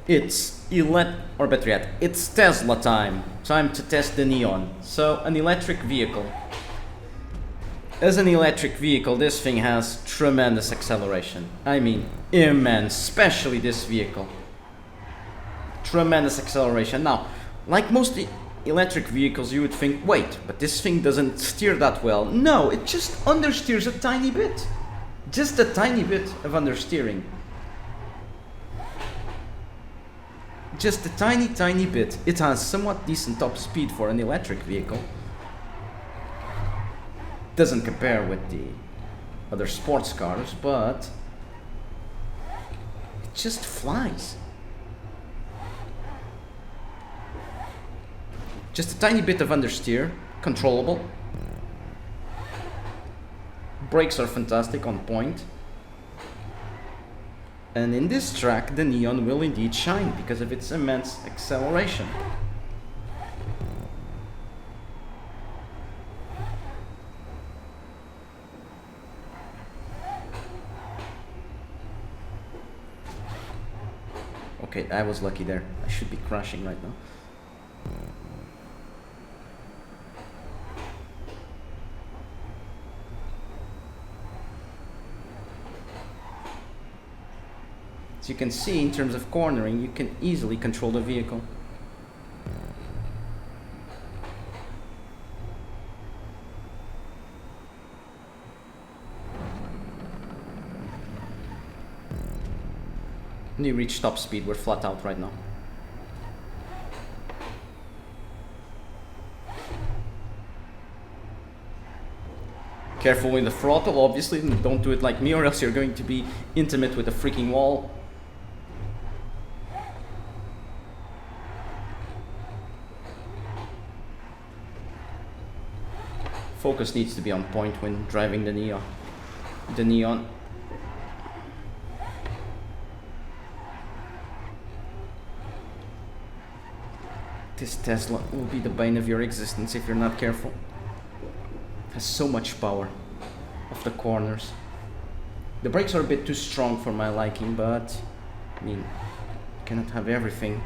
It's or better yet, it's Tesla time. Time to test the Neon. So, an electric vehicle. As an electric vehicle, this thing has tremendous acceleration. I mean, immense, especially this vehicle. Tremendous acceleration. Now, like most electric vehicles, you would think, wait, but this thing doesn't steer that well. No, it just understeers a tiny bit. Just a tiny bit of understeering. Just a tiny bit. It has somewhat decent top speed for an electric vehicle. Doesn't compare with the other sports cars, but it just flies. Just a tiny bit of understeer, controllable. Brakes are fantastic, on point. And in this track, the Neon will indeed shine because of its immense acceleration. Okay, I was lucky there. I should be crashing right now. As you can see, in terms of cornering, you can easily control the vehicle. When you reach top speed, we're flat out right now. Careful with the throttle, obviously, don't do it like me or else you're going to be intimate with a freaking wall. Focus needs to be on point when driving the Neon. This Tesla will be the bane of your existence if you're not careful. It has so much power off the corners. The brakes are a bit too strong for my liking, but I mean, you cannot have everything.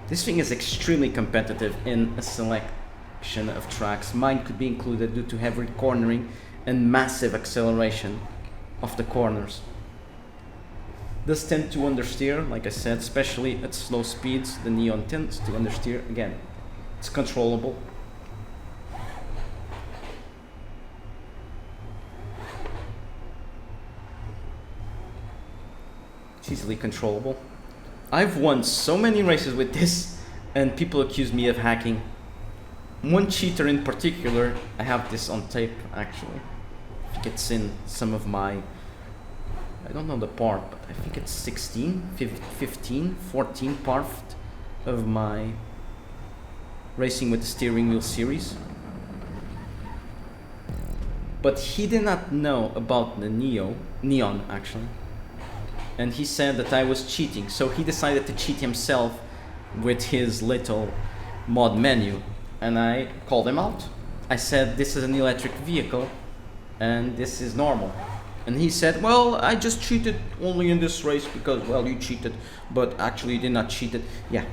This thing is extremely competitive in a selection of tracks. Mine could be included due to heavy cornering and massive acceleration of the corners. Does tend to understeer, like I said, especially at slow speeds. The Neon tends to understeer. Again, it's controllable. It's easily controllable. I've won so many races with this, and people accuse me of hacking. One cheater in particular, I have this on tape actually. I think it's in some of my, I don't know the part, but I think it's 16, 15, 14 part of my Racing with the Steering Wheel series. But he did not know about the Neon actually. And he said that I was cheating, so he decided to cheat himself with his little mod menu, and I called him out. I said, this is an electric vehicle and this is normal. And he said, well, I just cheated only in this race because, well, you cheated, but actually you did not cheat it. Yeah.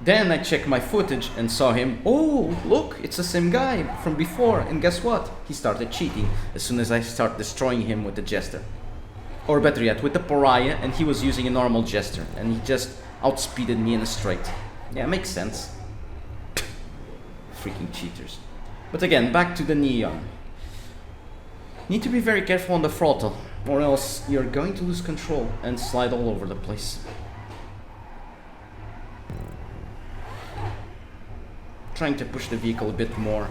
Then I checked my footage and saw him, oh, look, it's the same guy from before, and guess what? He started cheating as soon as I start destroying him with the Jester. Or better yet, with the Pariah, and he was using a normal Jester, and he just outspeeded me in a straight. Yeah, makes sense. Freaking cheaters. But again, back to the Neon. Need to be very careful on the throttle, or else you're going to lose control and slide all over the place. Trying to push the vehicle a bit more.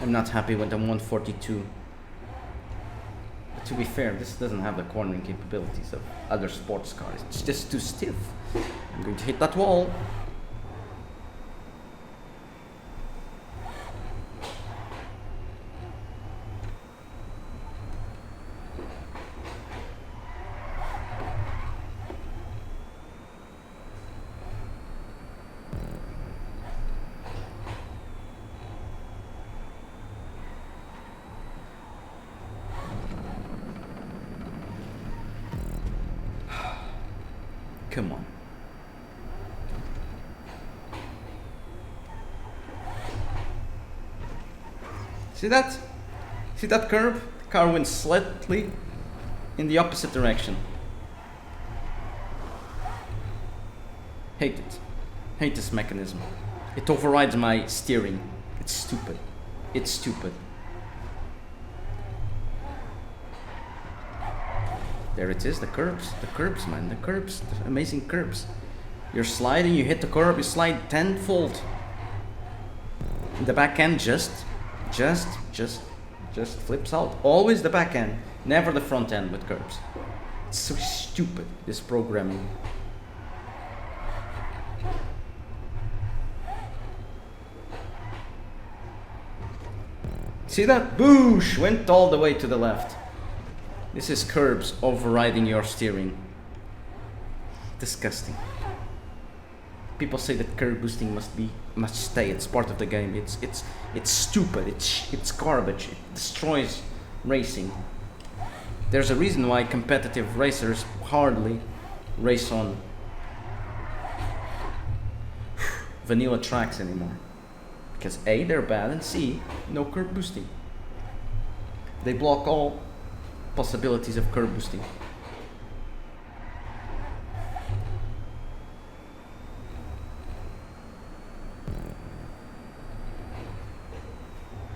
I'm not happy with the 142. To be fair, this doesn't have the cornering capabilities of other sports cars. It's just too stiff. I'm going to hit that wall. Come on. See that? See that curve? The car went slightly in the opposite direction. Hate it. Hate this mechanism. It overrides my steering. It's stupid. It's stupid. There it is, the curbs. The curbs, man. The curbs. The amazing curbs. You're sliding, you hit the curb, you slide tenfold. The back end just flips out. Always the back end, never the front end with curbs. It's so stupid, this programming. See that? Boosh! Went all the way to the left. This is curbs overriding your steering. Disgusting. People say that curb boosting must stay. It's part of the game. It's stupid. It's garbage. It destroys racing. There's a reason why competitive racers hardly race on vanilla tracks anymore. Because A, they're bad, and C, no curb boosting. They block all possibilities of curb boosting.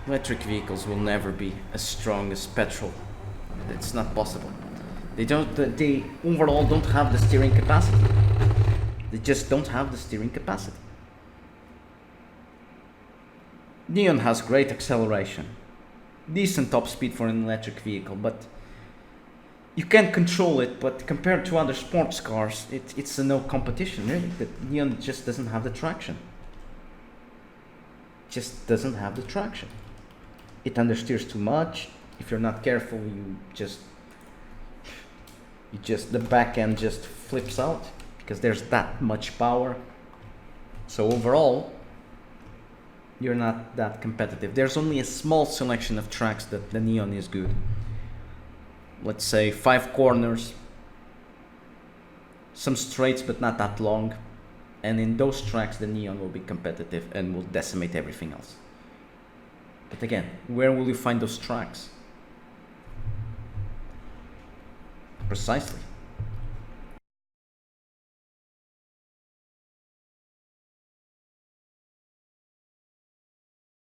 Electric vehicles will never be as strong as petrol. It's not possible. They overall don't have the steering capacity. They just don't have the steering capacity. Neon has great acceleration, decent top speed for an electric vehicle, but you can control it. But compared to other sports cars, it's a no competition, really. The Neon just doesn't have the traction. Just doesn't have the traction. It understeers too much. If you're not careful, the back end just flips out because there's that much power. So overall, you're not that competitive. There's only a small selection of tracks that the Neon is good. Let's say 5 corners, some straights but not that long, and in those tracks the Neon will be competitive and will decimate everything else. But again, where will you find those tracks? Precisely.